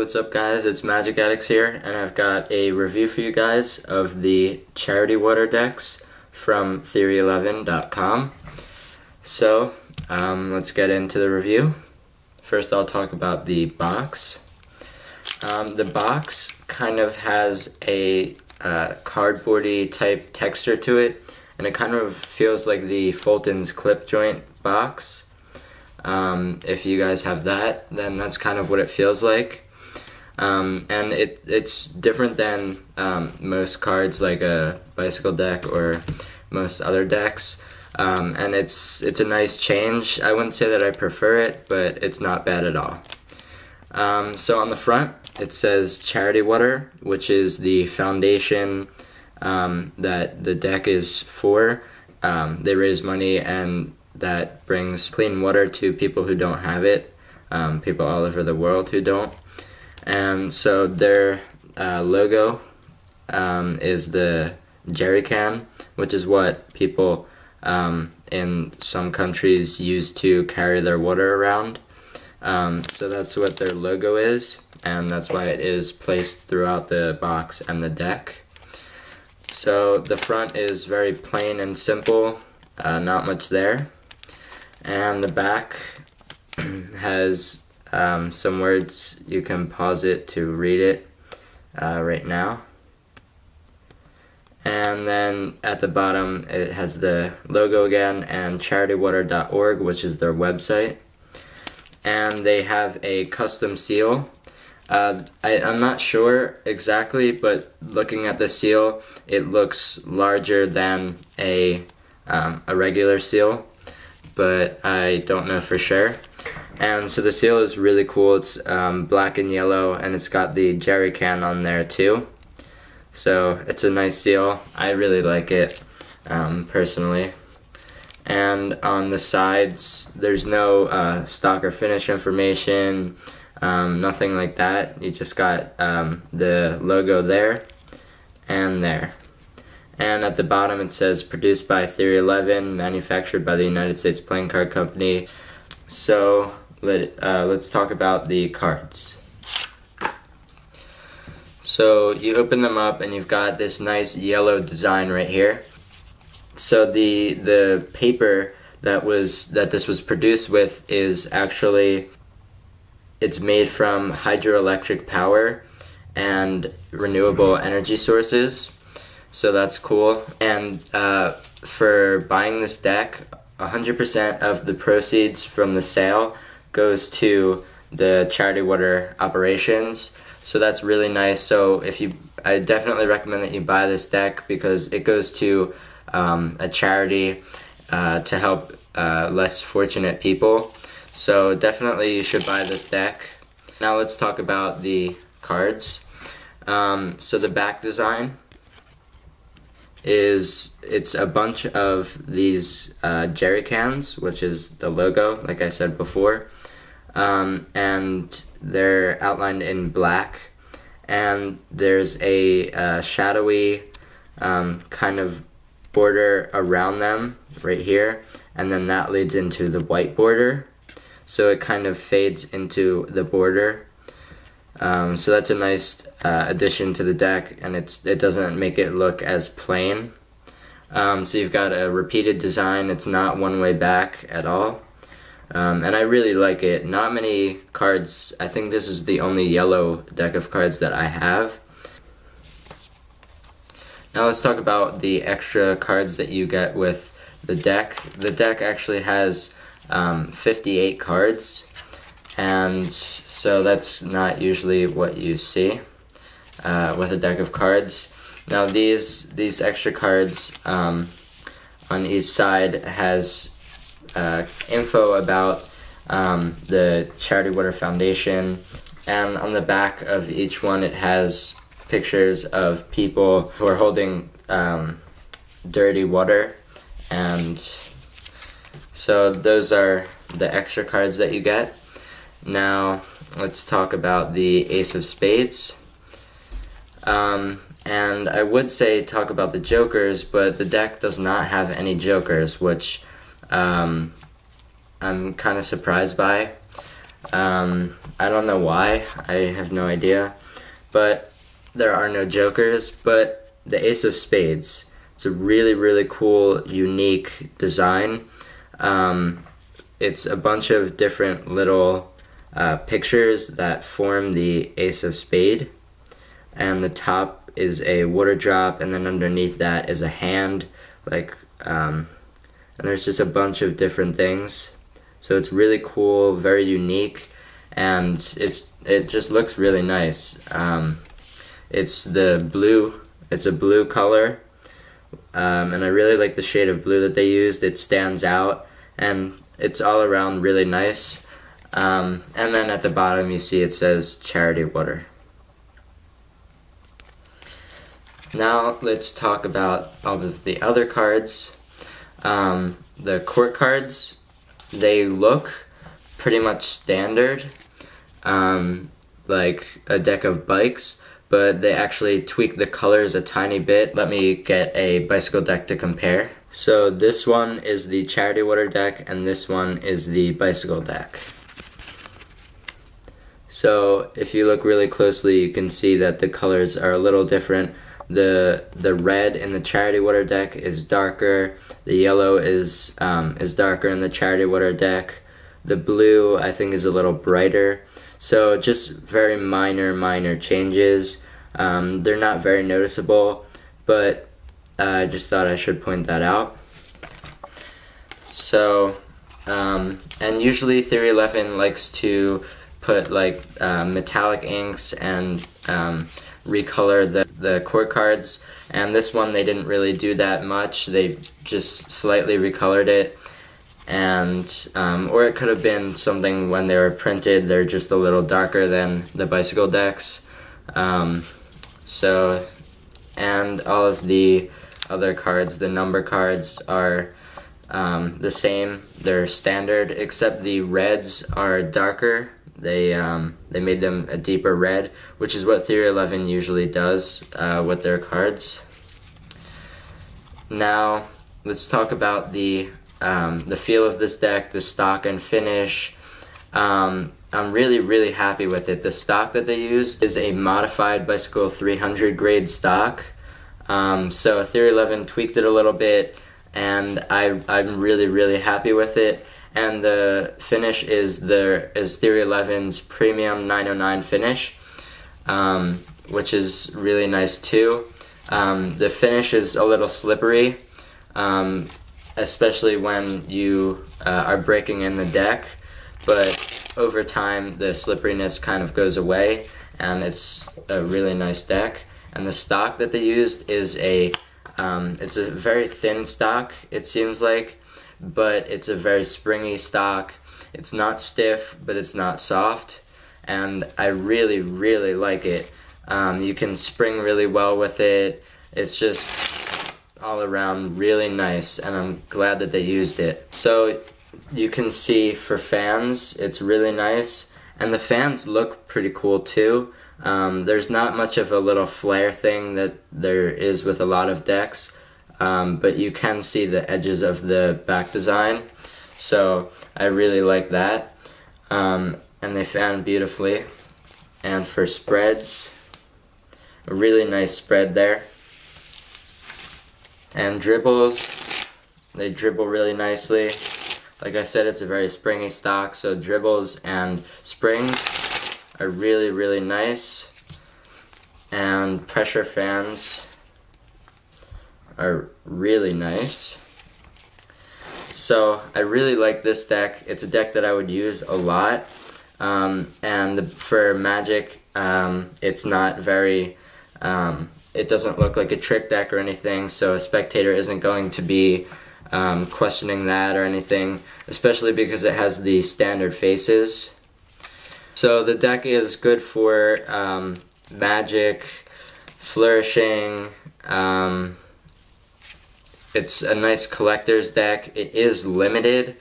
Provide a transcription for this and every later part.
what's up guys, it's Magic Addicts here, and I've got a review for you guys of the Charity Water decks from Theory11.com. So, let's get into the review. First I'll talk about the box. The box kind of has a cardboardy type texture to it, and it kind of feels like the Fulton's clip joint box. If you guys have that, then that's kind of what it feels like. And it's different than most cards like a bicycle deck or most other decks. And it's a nice change. I wouldn't say that I prefer it, but it's not bad at all. So on the front, it says Charity Water, which is the foundation that the deck is for. They raise money and that brings clean water to people who don't have it, people all over the world who don't. And so their logo is the jerry can, which is what people in some countries use to carry their water around. So that's what their logo is, and that's why it is placed throughout the box and the deck. So the front is very plain and simple, not much there. And the back has some words. You can pause it to read it right now. And then at the bottom it has the logo again and charitywater.org, which is their website. And they have a custom seal. I'm not sure exactly, but looking at the seal, it looks larger than a regular seal, but I don't know for sure. And so the seal is really cool. It's black and yellow, and it's got the jerry can on there too. So it's a nice seal. I really like it personally. And on the sides, there's no stock or finish information, nothing like that. You just got the logo there and there. And at the bottom it says produced by Theory 11, manufactured by the United States Playing Card Company. So let's talk about the cards. So you open them up and you've got this nice yellow design right here. So the paper that this was produced with is actually, it's made from hydroelectric power and renewable energy sources. So that's cool. And for buying this deck, 100% of the proceeds from the sale goes to the Charity Water operations. So that's really nice. So I definitely recommend that you buy this deck because it goes to a charity to help less fortunate people. So definitely you should buy this deck. Now let's talk about the cards. So the back design it's a bunch of these jerry cans, which is the logo, like I said before, and they're outlined in black, and there's a shadowy kind of border around them right here, and then that leads into the white border, so it kind of fades into the border. So that's a nice addition to the deck, and it doesn't make it look as plain. So you've got a repeated design. It's not one way back at all, and I really like it. Not many cards. I think this is the only yellow deck of cards that I have. Now let's talk about the extra cards that you get with the deck. The deck actually has 58 cards. And so that's not usually what you see with a deck of cards. Now these extra cards on each side has info about the Charity Water Foundation, and on the back of each one it has pictures of people who are holding dirty water, and so those are the extra cards that you get. Now let's talk about the Ace of Spades. And I would say talk about the jokers, but the deck does not have any jokers, which I'm kind of surprised by. I don't know why, I have no idea, but there are no jokers. But the Ace of Spades, it's a really, really cool, unique design. It's a bunch of different little pictures that form the Ace of Spade, and the top is a water drop, and then underneath that is a hand, and there's just a bunch of different things. So it's really cool, very unique, and it just looks really nice. It's a blue color, and I really like the shade of blue that they used. It stands out, and it's all around really nice. And then at the bottom you see it says Charity Water. Now let's talk about all of the other cards. The court cards, they look pretty much standard, like a deck of bikes, but they actually tweak the colors a tiny bit. Let me get a bicycle deck to compare. So this one is the Charity Water deck, and this one is the bicycle deck. So if you look really closely, you can see that the colors are a little different. The red in the Charity Water deck is darker. The yellow is darker in the Charity Water deck. The blue, I think, is a little brighter. So just very minor changes. They're not very noticeable, but I just thought I should point that out. So, and usually Theory 11 likes to put metallic inks and recolor the court cards, and this one they didn't really do that much. They just slightly recolored it, and or it could have been something when they were printed, they're just a little darker than the bicycle decks. So, and all of the other cards, the number cards, are the same. They're standard, except the reds are darker. They made them a deeper red, which is what Theory 11 usually does with their cards. Now let's talk about the feel of this deck, the stock and finish. I'm really happy with it. The stock that they used is a modified Bicycle 300 grade stock. So Theory 11 tweaked it a little bit, and I'm really happy with it. And the finish is Theory 11's Premium 909 finish, which is really nice too. The finish is a little slippery, especially when you are breaking in the deck, but over time the slipperiness kind of goes away, and it's a really nice deck. And the stock that they used is it's a very thin stock, it seems like, but it's a very springy stock. It's not stiff, but it's not soft, and I really like it. You can spring really well with it. It's just all around really nice, and I'm glad that they used it. So you can see for fans, it's really nice, and the fans look pretty cool too. There's not much of a little flare thing that there is with a lot of decks, but you can see the edges of the back design, so I really like that. And they fan beautifully. And for spreads, a really nice spread there. And dribbles, they dribble really nicely. Like I said, it's a very springy stock, so dribbles and springs are really nice. And pressure fans are really nice. So I really like this deck. It's a deck that I would use a lot. For Magic, it's not very, it doesn't look like a trick deck or anything, so a spectator isn't going to be questioning that or anything, especially because it has the standard faces. So the deck is good for Magic, Flourishing. It's a nice collector's deck. It is limited.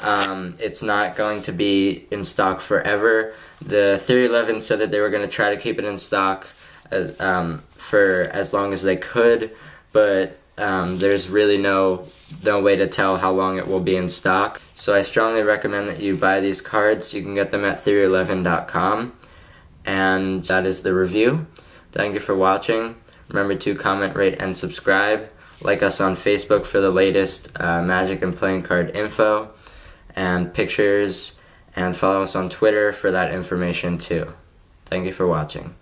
It's not going to be in stock forever. The Theory 11 said that they were going to try to keep it in stock for as long as they could, but there's really no way to tell how long it will be in stock. So I strongly recommend that you buy these cards. You can get them at Theory11.com. And that is the review. Thank you for watching. Remember to comment, rate, and subscribe. Like us on Facebook for the latest Magic and playing card info and pictures. And follow us on Twitter for that information too. Thank you for watching.